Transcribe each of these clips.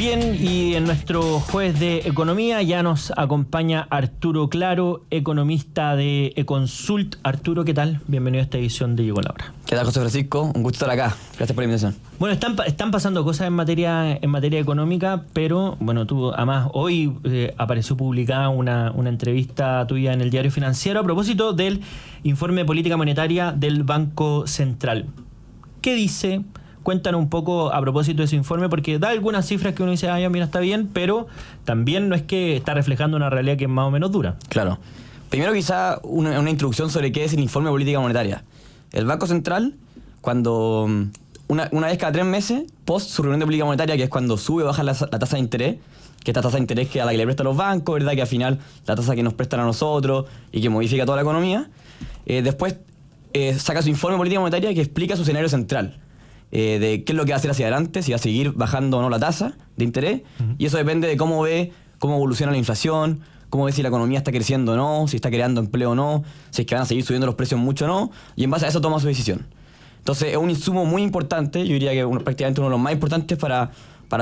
Bien, y en nuestro jueves de economía ya nos acompaña Arturo Claro, economista de Econsult. Arturo, ¿qué tal? Bienvenido a esta edición de Llegó la Hora. ¿Qué tal, José Francisco? Un gusto estar acá. Gracias por la invitación. Bueno, están pasando cosas en materia económica, pero bueno, tú además hoy apareció publicada una entrevista tuya en el Diario Financiero a propósito del informe de política monetaria del Banco Central. ¿Qué dice? Cuéntanos un poco a propósito de ese informe, porque da algunas cifras que uno dice, ya mira, está bien, pero también no es que está reflejando una realidad que es más o menos dura. Claro. Primero quizá una introducción sobre qué es el informe de política monetaria. El Banco Central, cuando una vez cada 3 meses, post su reunión de política monetaria, que es cuando sube o baja la tasa de interés, que esta tasa de interés que a la que le prestan los bancos, ¿verdad? Que al final la tasa que nos prestan a nosotros y que modifica toda la economía, después saca su informe de política monetaria que explica su escenario central. De qué es lo que va a hacer hacia adelante, si va a seguir bajando o no la tasa de interés, y eso depende de cómo evoluciona la inflación, cómo ve si la economía está creciendo o no, si está creando empleo o no, si es que van a seguir subiendo los precios mucho o no, y en base a eso toma su decisión. Entonces es un insumo muy importante, yo diría que prácticamente uno de los más importantes para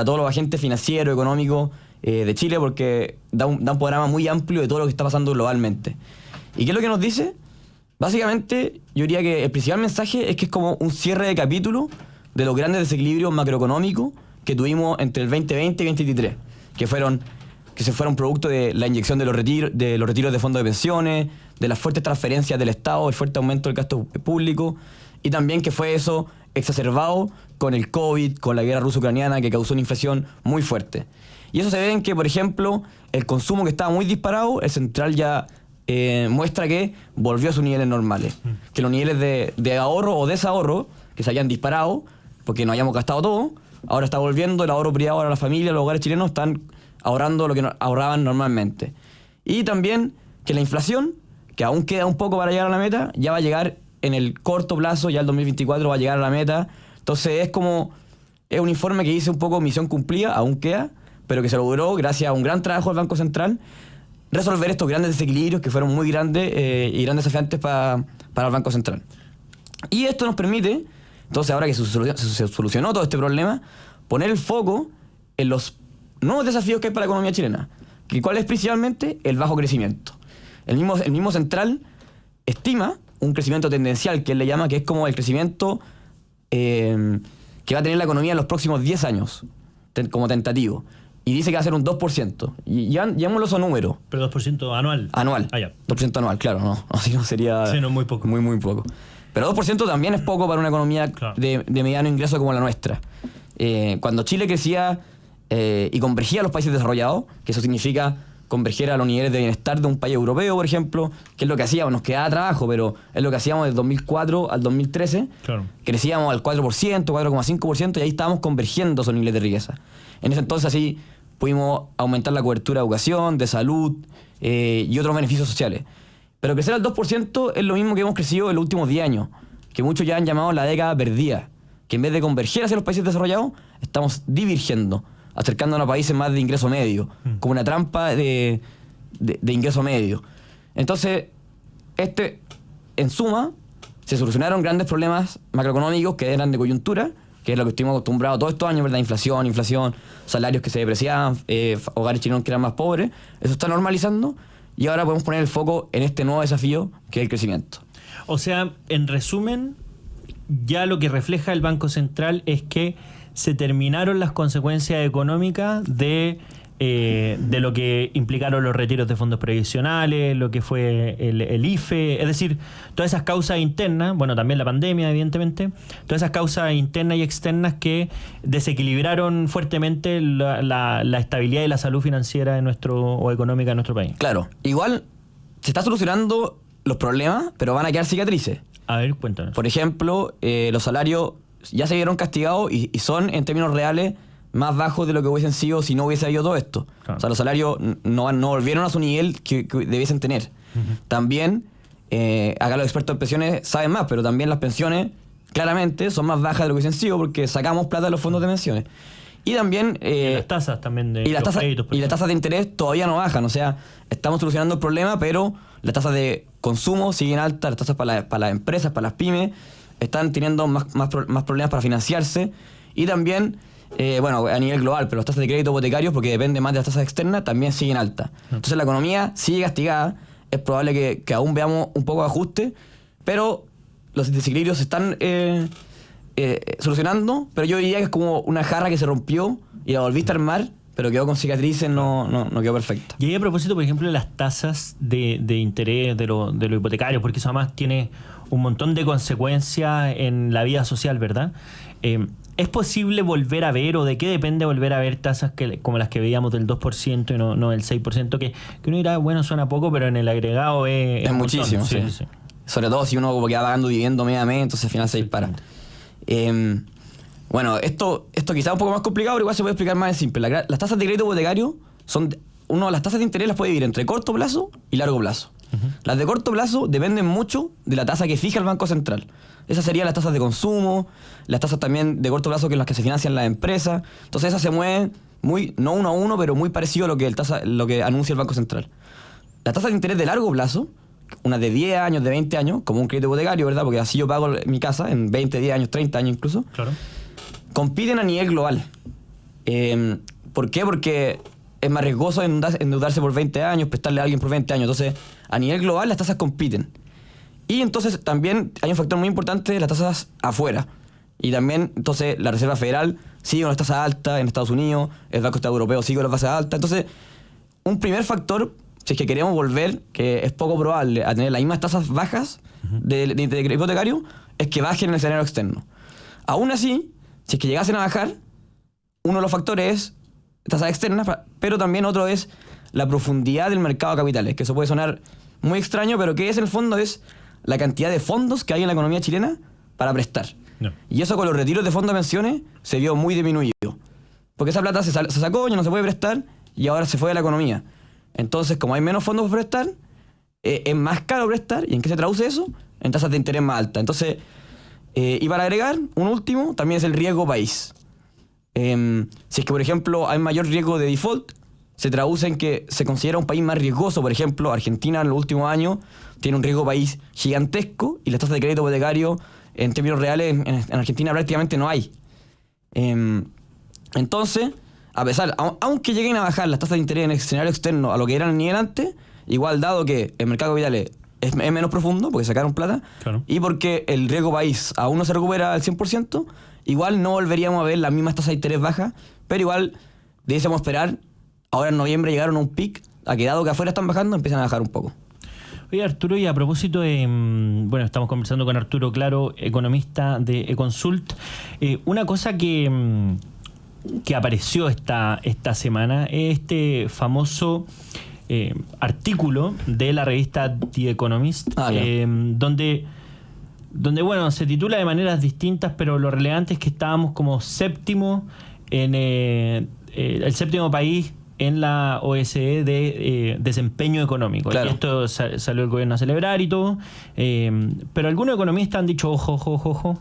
todos los agentes financieros, económicos de Chile, porque da un panorama muy amplio de todo lo que está pasando globalmente. ¿Y qué es lo que nos dice? Básicamente, yo diría que el principal mensaje es que es como un cierre de capítulo de los grandes desequilibrios macroeconómicos que tuvimos entre el 2020 y 2023, que se fueron producto de la inyección de los retiros de fondos de pensiones, de las fuertes transferencias del Estado, el fuerte aumento del gasto público, y también que fue eso exacerbado con el COVID, con la guerra ruso-ucraniana, que causó una inflación muy fuerte. Y eso se ve en que, por ejemplo, el consumo que estaba muy disparado, el central ya muestra que volvió a sus niveles normales, que los niveles de ahorro o desahorro que se habían disparado porque no habíamos gastado todo, ahora está volviendo el ahorro privado, ahora las familias, los hogares chilenos están ahorrando lo que ahorraban normalmente. Y también que la inflación, que aún queda un poco para llegar a la meta, ya va a llegar en el corto plazo, ya el 2024 va a llegar a la meta. Entonces es un informe que dice un poco misión cumplida, aún queda, pero que se logró gracias a un gran trabajo del Banco Central resolver estos grandes desequilibrios que fueron muy grandes y grandes desafiantes para el Banco Central. Y esto nos permite, entonces ahora que se solucionó todo este problema, poner el foco en los nuevos desafíos que hay para la economía chilena. ¿Cuál es principalmente? El bajo crecimiento. El mismo Central estima un crecimiento tendencial, que él le llama, que es como el crecimiento que va a tener la economía en los próximos 10 años, como tentativo. Y dice que va a ser un 2%. Y llamémoslo esos números. ¿Pero 2% anual? Anual. Ya. 2% anual, claro. No, así no sería... Sí, no, muy poco. Muy poco. Pero 2% también es poco para una economía de mediano ingreso como la nuestra. Cuando Chile crecía y convergía a los países desarrollados, que eso significa converger a los niveles de bienestar de un país europeo, por ejemplo, que es lo que hacíamos, nos quedaba trabajo, pero es lo que hacíamos del 2004 al 2013, crecíamos al 4%, 4,5%, y ahí estábamos convergiendo esos niveles de riqueza. En ese entonces así pudimos aumentar la cobertura de educación, de salud y otros beneficios sociales. Pero crecer al 2% es lo mismo que hemos crecido en los últimos 10 años, que muchos ya han llamado la década perdida, que en vez de converger hacia los países desarrollados, estamos divergiendo, acercándonos a países más de ingreso medio, como una trampa de ingreso medio. Entonces, en suma, se solucionaron grandes problemas macroeconómicos que eran de coyuntura, que es lo que estuvimos acostumbrados todos estos años, ¿verdad? Inflación, salarios que se depreciaban, hogares chilenos que eran más pobres. Eso está normalizando y ahora podemos poner el foco en este nuevo desafío que es el crecimiento. O sea, en resumen, ya lo que refleja el Banco Central es que se terminaron las consecuencias económicas de lo que implicaron los retiros de fondos previsionales, lo que fue el IFE, es decir, todas esas causas internas, bueno, también la pandemia, evidentemente, todas esas causas internas y externas que desequilibraron fuertemente la estabilidad y la salud financiera o económica de nuestro país. Claro, igual se está solucionando los problemas, pero van a quedar cicatrices. A ver, cuéntanos. Por ejemplo, los salarios ya se vieron castigados y son, en términos reales, más bajos de lo que hubiesen sido si no hubiese habido todo esto. Claro. O sea, los salarios no volvieron a su nivel que debiesen tener. También, acá los expertos en pensiones saben más, pero también las pensiones claramente son más bajas de lo que hubiesen sido porque sacamos plata de los fondos de pensiones. Y también... y las tasas también de los créditos. Y las tasas de interés todavía no bajan. O sea, estamos solucionando el problema, pero las tasas de consumo siguen altas, las tasas para las empresas, para las pymes, están teniendo más problemas para financiarse. Y también bueno, a nivel global, pero las tasas de crédito hipotecarios, porque depende más de las tasas externas, también siguen altas. Entonces la economía sigue castigada, es probable que aún veamos un poco de ajuste, pero los desequilibrios se están solucionando, pero yo diría que es como una jarra que se rompió y la volviste a armar, pero quedó con cicatrices, no quedó perfecta. Y ahí a propósito, por ejemplo, de las tasas de interés de lo hipotecario, porque eso además tiene un montón de consecuencias en la vida social, ¿verdad? ¿Es posible volver a ver, o de qué depende volver a ver tasas como las que veíamos del 2% y no del 6%, que uno dirá, bueno, suena poco, pero en el agregado es muchísimo, sí. Sobre todo si uno va pagando dividendo mes a mes, entonces al final se dispara. Bueno, esto quizás es un poco más complicado, pero igual se puede explicar más en simple. Las tasas de crédito hipotecario las tasas de interés las puede dividir entre corto plazo y largo plazo. Las de corto plazo dependen mucho de la tasa que fija el Banco Central. Esas serían las tasas de consumo, las tasas también de corto plazo que son las que se financian las empresas. Entonces esas se mueven no uno a uno, pero muy parecido a lo que anuncia el Banco Central. Las tasas de interés de largo plazo, unas de 10 años, de 20 años, como un crédito hipotecario, ¿verdad? Porque así yo pago mi casa en 20, 10 años, 30 años incluso. Claro. Compiten a nivel global. ¿Por qué? Porque es más riesgoso endeudarse por 20 años, prestarle a alguien por 20 años. Entonces, a nivel global las tasas compiten. Y entonces también hay un factor muy importante de las tasas afuera. Y también, entonces, la Reserva Federal sigue con las tasas altas en Estados Unidos, el Banco Central Europeo sigue con las tasas altas. Entonces, un primer factor, si es que queremos volver, que es poco probable, a tener las mismas tasas bajas de hipotecario, es que bajen en el escenario externo. Aún así, si es que llegasen a bajar, uno de los factores es tasas externas, pero también otro es la profundidad del mercado de capitales, que eso puede sonar muy extraño, pero que en el fondo es la cantidad de fondos que hay en la economía chilena para prestar. No. Y eso con los retiros de fondos de pensiones se vio muy disminuido. Porque esa plata se sacó, ya no se puede prestar, y ahora se fue de la economía. Entonces, como hay menos fondos para prestar, es más caro prestar. ¿Y en qué se traduce eso? En tasas de interés más altas. Entonces, y para agregar, un último, también es el riesgo país. Si es que, por ejemplo, hay mayor riesgo de default, se traduce en que se considera un país más riesgoso. Por ejemplo, Argentina en los últimos años tiene un riesgo país gigantesco y las tasas de crédito hipotecario en términos reales en Argentina prácticamente no hay. Entonces, aunque lleguen a bajar las tasas de interés en el escenario externo a lo que eran el nivel antes, igual dado que el mercado de capitales es menos profundo porque sacaron plata, claro, y porque el riesgo país aún no se recupera al 100%, igual no volveríamos a ver las mismas tasas de interés bajas, pero igual debiésemos esperar. Ahora en noviembre llegaron a un pic, a que dado que afuera están bajando, empiezan a bajar un poco. Oye, Arturo, y a propósito de... Bueno, estamos conversando con Arturo Claro, economista de Econsult. Una cosa que apareció esta semana es este famoso artículo de la revista The Economist, donde, bueno, se titula de maneras distintas, pero lo relevante es que estábamos como séptimo en el séptimo país en la OSCE de desempeño económico. Claro. Y esto salió el gobierno a celebrar y todo. Pero algunos economistas han dicho, ojo,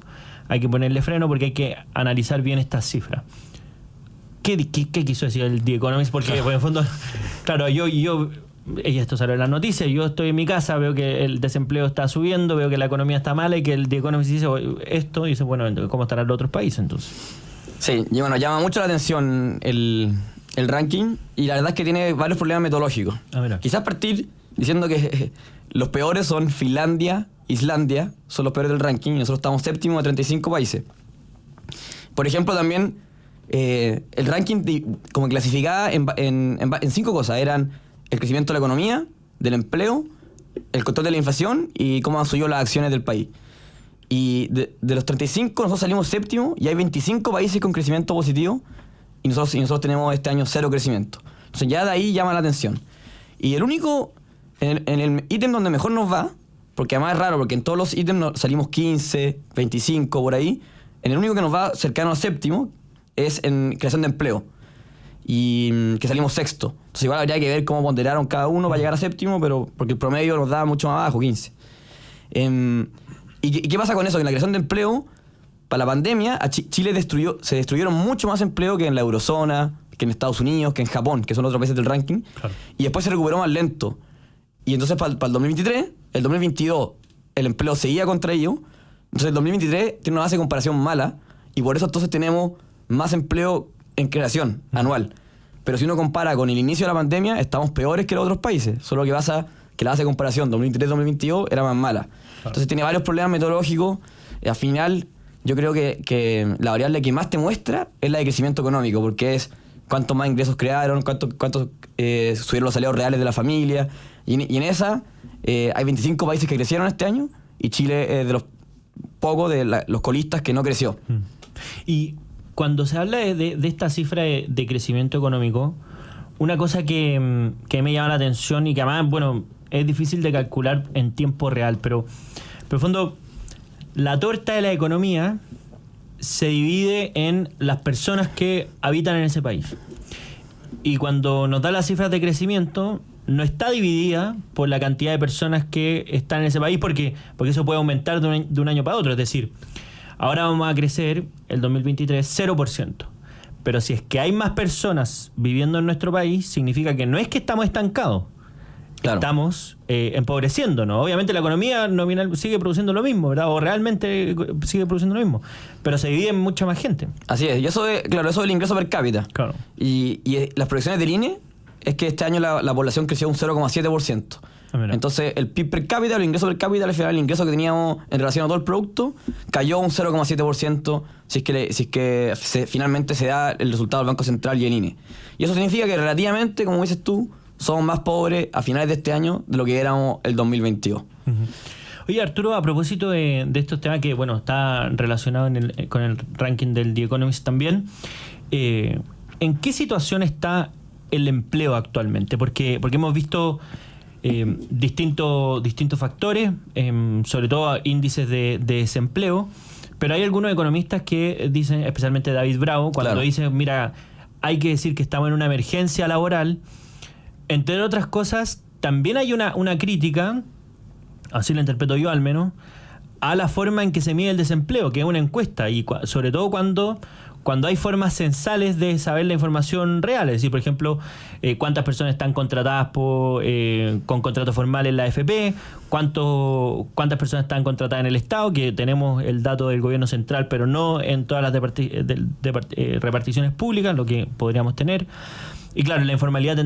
hay que ponerle freno porque hay que analizar bien estas cifras. ¿Qué quiso decir el The Economist? Porque en el fondo, claro, esto salió en las noticias, yo estoy en mi casa, veo que el desempleo está subiendo, veo que la economía está mala y que el The Economist dice esto, y dice, bueno, ¿cómo estarán los otros países entonces? Sí, y bueno, llama mucho la atención el ranking, y la verdad es que tiene varios problemas metodológicos. Quizás partir diciendo que los peores son Finlandia, Islandia, son los peores del ranking, y nosotros estamos séptimo de 35 países. Por ejemplo, también el ranking como clasificaba en 5 cosas. Eran el crecimiento de la economía, del empleo, el control de la inflación y cómo han subido las acciones del país. Y de los 35 nosotros salimos séptimo, y hay 25 países con crecimiento positivo, y nosotros tenemos este año 0 crecimiento. Entonces ya de ahí llama la atención. Y el único, en el ítem donde mejor nos va, porque además es raro, porque en todos los ítems salimos 15, 25, por ahí, en el único que nos va cercano a séptimo es en creación de empleo, y que salimos sexto. Entonces igual habría que ver cómo ponderaron cada uno para llegar a séptimo, pero porque el promedio nos da mucho más abajo, 15. ¿Y qué pasa con eso? Que en la creación de empleo, para la pandemia, Chile se destruyeron mucho más empleo que en la eurozona, que en Estados Unidos, que en Japón, que son otros países del ranking. Claro. Y después se recuperó más lento. Y entonces para el 2023, el 2022, el empleo seguía contraído. Entonces el 2023 tiene una base de comparación mala, y por eso entonces tenemos más empleo en creación anual. Pero si uno compara con el inicio de la pandemia, estamos peores que los otros países. Solo que pasa que la base de comparación 2023-2022 era más mala. Entonces tiene varios problemas metodológicos. Al final, yo creo que la variable que más te muestra es la de crecimiento económico, porque es cuántos más ingresos crearon, cuántos subieron los salarios reales de la familia. Y en esa hay 25 países que crecieron este año y Chile es de los pocos de los colistas que no creció. Y cuando se habla de esta cifra de crecimiento económico, una cosa que me llama la atención y que además, bueno, es difícil de calcular en tiempo real, pero en el fondo, la torta de la economía se divide en las personas que habitan en ese país. Y cuando nos da las cifras de crecimiento, no está dividida por la cantidad de personas que están en ese país, porque eso puede aumentar de un año para otro. Es decir, ahora vamos a crecer el 2023 0%. Pero si es que hay más personas viviendo en nuestro país, significa que no es que estamos estancados. Claro. Estamos empobreciéndonos. Obviamente la economía nominal sigue produciendo lo mismo, ¿verdad? O realmente sigue produciendo lo mismo. Pero se divide en mucha más gente. Así es. Y eso es, claro, eso es el ingreso per cápita. Claro. Y las proyecciones del INE es que este año la población creció un 0,7%. Entonces el PIB per cápita, el ingreso per cápita, al final el ingreso que teníamos en relación a todo el producto, cayó un 0,7% si es que finalmente se da el resultado del Banco Central y el INE. Y eso significa que relativamente, como dices tú, somos más pobres a finales de este año de lo que éramos el 2022. Oye, Arturo, a propósito de estos temas que, bueno, está relacionado con el ranking del The Economist también, ¿en qué situación está el empleo actualmente? Porque hemos visto distintos factores, sobre todo índices de desempleo, pero hay algunos economistas que dicen, especialmente David Bravo, cuando dice, mira, hay que decir que estamos en una emergencia laboral. Entre otras cosas, también hay una crítica, así lo interpreto yo al menos, a la forma en que se mide el desempleo, que es una encuesta, y sobre todo cuando hay formas censales de saber la información real. Es decir, por ejemplo, cuántas personas están contratadas con contrato formal en la AFP, cuántas personas están contratadas en el Estado, que tenemos el dato del gobierno central, pero no en todas las reparticiones públicas, lo que podríamos tener. Y claro, la informalidad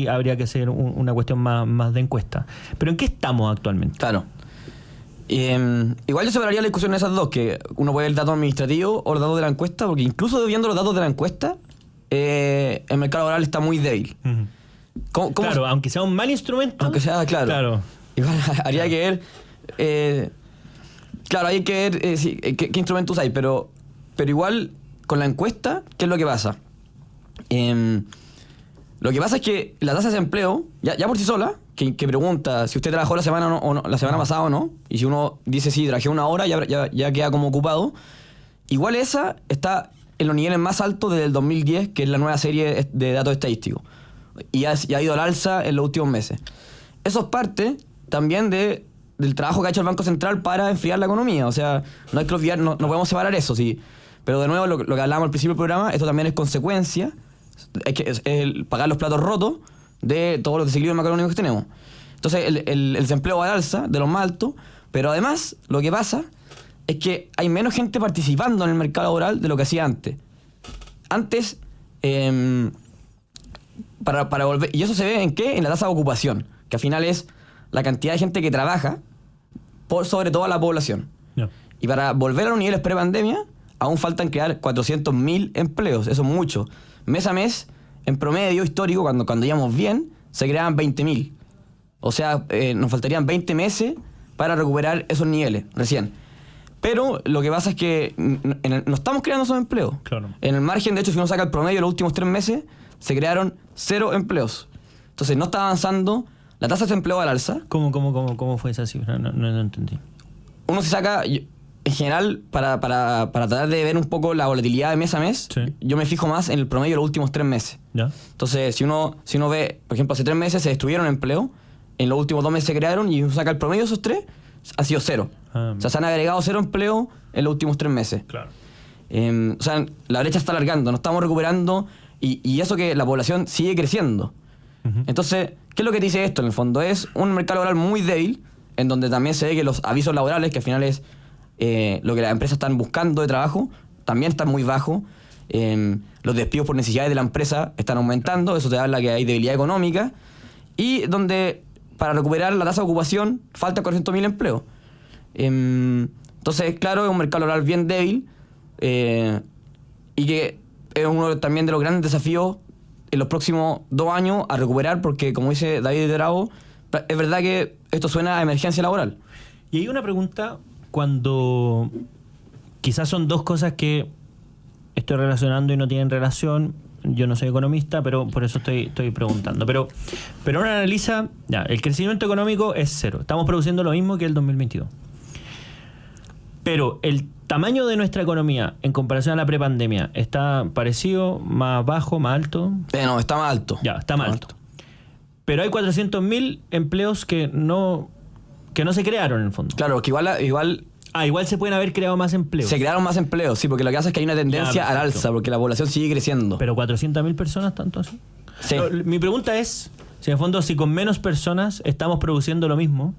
habría que ser una cuestión más de encuesta. Pero ¿en qué estamos actualmente? Claro. Igual yo separaría la discusión en esas dos, que uno puede ver el dato administrativo o los datos de la encuesta, porque incluso viendo los datos de la encuesta, el mercado laboral está muy débil. ¿Cómo claro, aunque sea un mal instrumento. Aunque sea, claro. Igual habría que ver... claro, hay que ver qué instrumentos hay, pero igual con la encuesta, ¿qué es lo que pasa? Lo que pasa es que la tasa de desempleo, ya por sí sola, que pregunta si usted trabajó la semana o no, la semana pasada o no, y si uno dice sí, trabajé una hora, ya queda como ocupado, igual esa está en los niveles más altos desde el 2010, que es la nueva serie de datos estadísticos, y ha ido al alza en los últimos meses. Eso es parte también del trabajo que ha hecho el Banco Central para enfriar la economía. O sea, no hay que olvidar, no podemos separar eso, sí. Pero de nuevo, lo que hablábamos al principio del programa, esto también es consecuencia, es pagar los platos rotos de todos los desequilibrios macroeconómicos que tenemos. Entonces el desempleo va al alza, de los más altos, pero además lo que pasa es que hay menos gente participando en el mercado laboral de lo que hacía antes. Antes, para volver, y eso se ve ¿en qué? En la tasa de ocupación, que al final es la cantidad de gente que trabaja por sobre toda la población. Yeah. Y para volver a los niveles pre-pandemia, aún faltan crear 400.000 empleos, eso es mucho. Mes a mes, en promedio histórico, cuando íbamos bien, se creaban 20.000. O sea, nos faltarían 20 meses para recuperar esos niveles, recién. Pero lo que pasa es que no estamos creando esos empleos. Claro. En el margen, de hecho, si uno saca el promedio de los últimos 3 meses, se crearon 0 empleos. Entonces, no está avanzando la tasa de desempleo al alza. ¿Cómo fue esa cifra? No entendí. Uno se saca... En general, para tratar de ver un poco la volatilidad de mes a mes, sí, yo me fijo más en el promedio de los últimos 3 meses. ¿Ya? Entonces, si uno ve, por ejemplo, hace 3 meses se destruyeron empleo, en los últimos 2 meses se crearon, y uno saca el promedio de esos 3, ha sido 0. O sea, se han agregado 0 empleos en los últimos 3 meses. Claro. O sea, la brecha está alargando, no estamos recuperando, y eso que la población sigue creciendo. Entonces, ¿qué es lo que dice esto en el fondo? Es un mercado laboral muy débil, en donde también se ve que los avisos laborales, que al final es lo que las empresas están buscando de trabajo, también están muy bajos, los despidos por necesidades de la empresa están aumentando, eso te habla que hay debilidad económica, y donde para recuperar la tasa de ocupación faltan 400.000 empleos. Entonces, claro, es un mercado laboral bien débil, y que es uno también de los grandes desafíos en los próximos 2 años a recuperar, porque como dice David Bravo, es verdad que esto suena a emergencia laboral. Y hay una pregunta cuando quizás son dos cosas que estoy relacionando y no tienen relación. Yo no soy economista, pero por eso estoy preguntando. Pero uno analiza, ya, el crecimiento económico es cero. Estamos produciendo lo mismo que el 2022. Pero el tamaño de nuestra economía en comparación a la prepandemia, ¿está parecido, más bajo, más alto? No, está más alto. Ya, está más alto. Pero hay 400.000 empleos que no se crearon en el fondo. Claro, que igual igual se pueden haber creado más empleos. se crearon más empleos, sí, porque lo que hace es que hay una tendencia al alza, porque la población sigue creciendo. Pero 400.000 personas, ¿tanto así? Sí. No, mi pregunta es, si en el fondo, si con menos personas estamos produciendo lo mismo,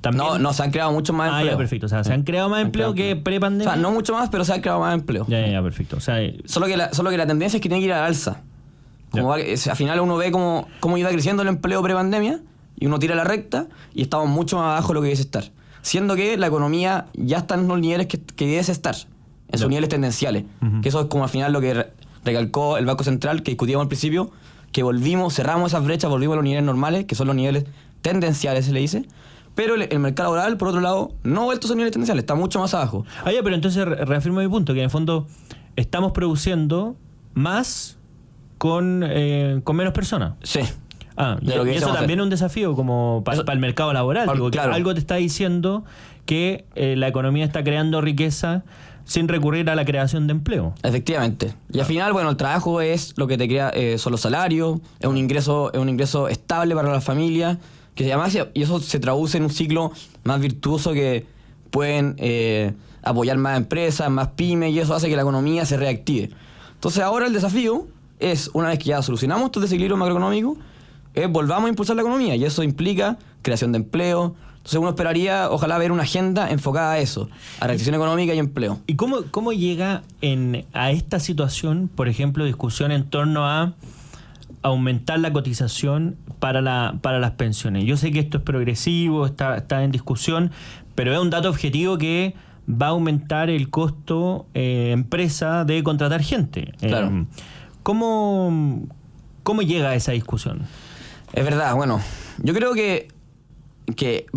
también... No, se han creado mucho más empleos. Ya, perfecto. O sea, se han creado más empleos que pre-pandemia. O sea, no mucho más, pero se han creado más empleos. Ya, perfecto. O sea, Solo que la tendencia es que tiene que ir al alza. Al final uno ve cómo iba creciendo el empleo pre-pandemia y uno tira la recta y estamos mucho más abajo de lo que debe estar. Siendo que la economía ya está en los niveles que debe estar, en sus niveles tendenciales. Que eso es como al final lo que recalcó el Banco Central, que discutíamos al principio, que cerramos esas brechas, volvimos a los niveles normales, que son los niveles tendenciales, se le dice. Pero el mercado laboral, por otro lado, no ha vuelto a esos niveles tendenciales, está mucho más abajo. ya, pero entonces reafirmo mi punto, que en el fondo estamos produciendo más con menos personas. Sí. Y eso también es un desafío como para el mercado laboral. Digo, claro. Que algo te está diciendo que la economía está creando riqueza sin recurrir a la creación de empleo. Efectivamente. Y al final, bueno, el trabajo es lo que te crea, son los salarios, es un ingreso estable para la familia, que se llama, y eso se traduce en un ciclo más virtuoso que pueden apoyar más empresas, más pymes, y eso hace que la economía se reactive. Entonces ahora el desafío es, una vez que ya solucionamos estos desequilibrios macroeconómicos, volvamos a impulsar la economía, y eso implica creación de empleo. Entonces uno esperaría, ojalá, ver una agenda enfocada a eso, a reactivación económica y empleo. ¿Y cómo llega a esta situación, por ejemplo, discusión en torno a aumentar la cotización para las pensiones? Yo sé que esto es progresivo, está en discusión, pero es un dato objetivo que va a aumentar el costo empresa de contratar gente. Claro. ¿Cómo llega a esa discusión? Es verdad, bueno, yo creo que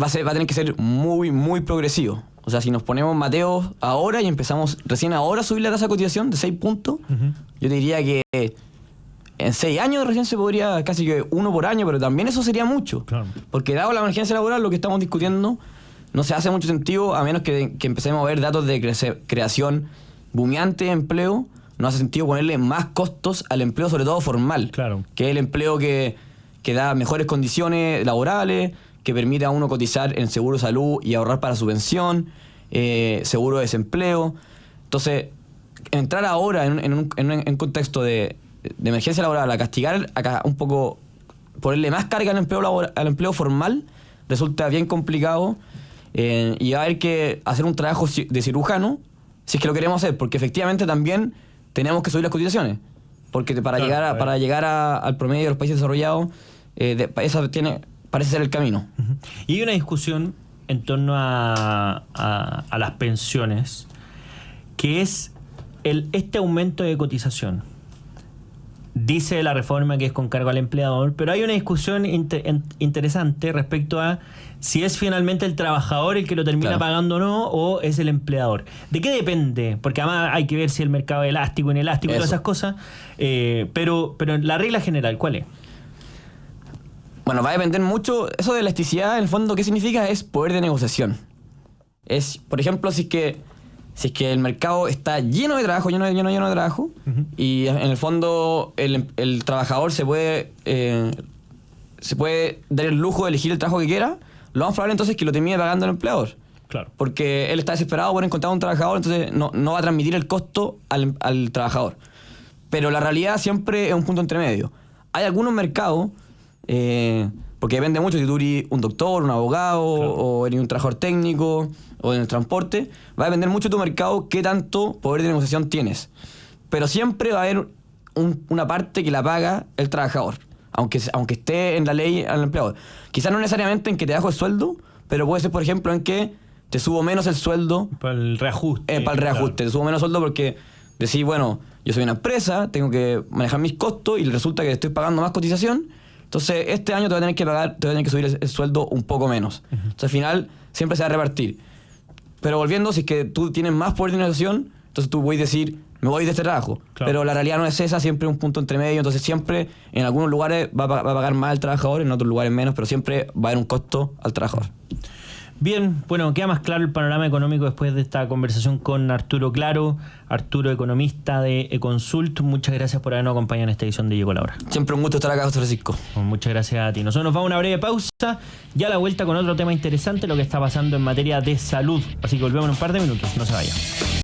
va a tener que ser muy, muy progresivo. O sea, si nos ponemos mateos ahora y empezamos recién ahora a subir la tasa de cotización de 6 puntos, yo te diría que en 6 años recién se podría, casi que 1 por año, pero también eso sería mucho. Claro. Porque dado la emergencia laboral, lo que estamos discutiendo no se hace mucho sentido, a menos que empecemos a ver datos de creación bumeante de empleo. No hace sentido ponerle más costos al empleo, sobre todo formal. Claro. Que es el empleo que da mejores condiciones laborales, que permite a uno cotizar en seguro de salud y ahorrar para su pensión, seguro de desempleo. Entonces, entrar ahora en un contexto de emergencia laboral a castigar, un poco, ponerle más carga al empleo formal, resulta bien complicado, y va a haber que hacer un trabajo de cirujano, si es que lo queremos hacer, porque efectivamente también tenemos que subir las cotizaciones, porque para llegar al promedio de los países desarrollados, eso parece ser el camino. Y hay una discusión en torno a las pensiones, que es este aumento de cotización. Dice la reforma que es con cargo al empleador, pero hay una discusión interesante respecto a si es finalmente el trabajador el que lo termina pagando o no, o es el empleador. ¿De qué depende? Porque además hay que ver si el mercado es elástico, inelástico, todas esas cosas. Pero la regla general, ¿cuál es? Bueno, va a depender mucho. Eso de elasticidad, en el fondo, ¿qué significa? Es poder de negociación. Es, por ejemplo, si es que el mercado está lleno de trabajo, lleno de trabajo, y en el fondo el trabajador se puede dar el lujo de elegir el trabajo que quiera, lo más probable entonces es que lo termine pagando el empleador. Claro. Porque él está desesperado por encontrar un trabajador, entonces no va a transmitir el costo al trabajador. Pero la realidad siempre es un punto intermedio. Hay algunos mercados, porque depende mucho si tú eres un doctor, un abogado, o eres un trabajador técnico, o en el transporte, va a depender mucho de tu mercado qué tanto poder de negociación tienes. pero siempre va a haber una parte que la paga el trabajador, aunque esté en la ley al empleador. Quizás no necesariamente en que te bajo el sueldo, pero puede ser, por ejemplo, en que te subo menos el sueldo. Para el reajuste. Para el reajuste. Claro. Te subo menos sueldo porque decís, bueno, yo soy una empresa, tengo que manejar mis costos y resulta que estoy pagando más cotización. Entonces, este año te voy a tener que subir el sueldo un poco menos. Entonces, al final, siempre se va a repartir. Pero volviendo, si es que tú tienes más poder de negociación, entonces tú puedes decir, me voy de este trabajo. Claro. Pero la realidad no es esa, siempre un punto entre medio. Entonces, siempre, en algunos lugares va a pagar más el trabajador, en otros lugares menos, pero siempre va a haber un costo al trabajador. Bien, bueno, queda más claro el panorama económico después de esta conversación con Arturo Claro, Arturo, economista de Econsult. Muchas gracias por habernos acompañado en esta edición de Llegó la Hora. Siempre un gusto estar acá, José Francisco. Muchas gracias a ti. Nosotros nos vamos a una breve pausa, ya a la vuelta con otro tema interesante, lo que está pasando en materia de salud. Así que volvemos en un par de minutos, no se vayan.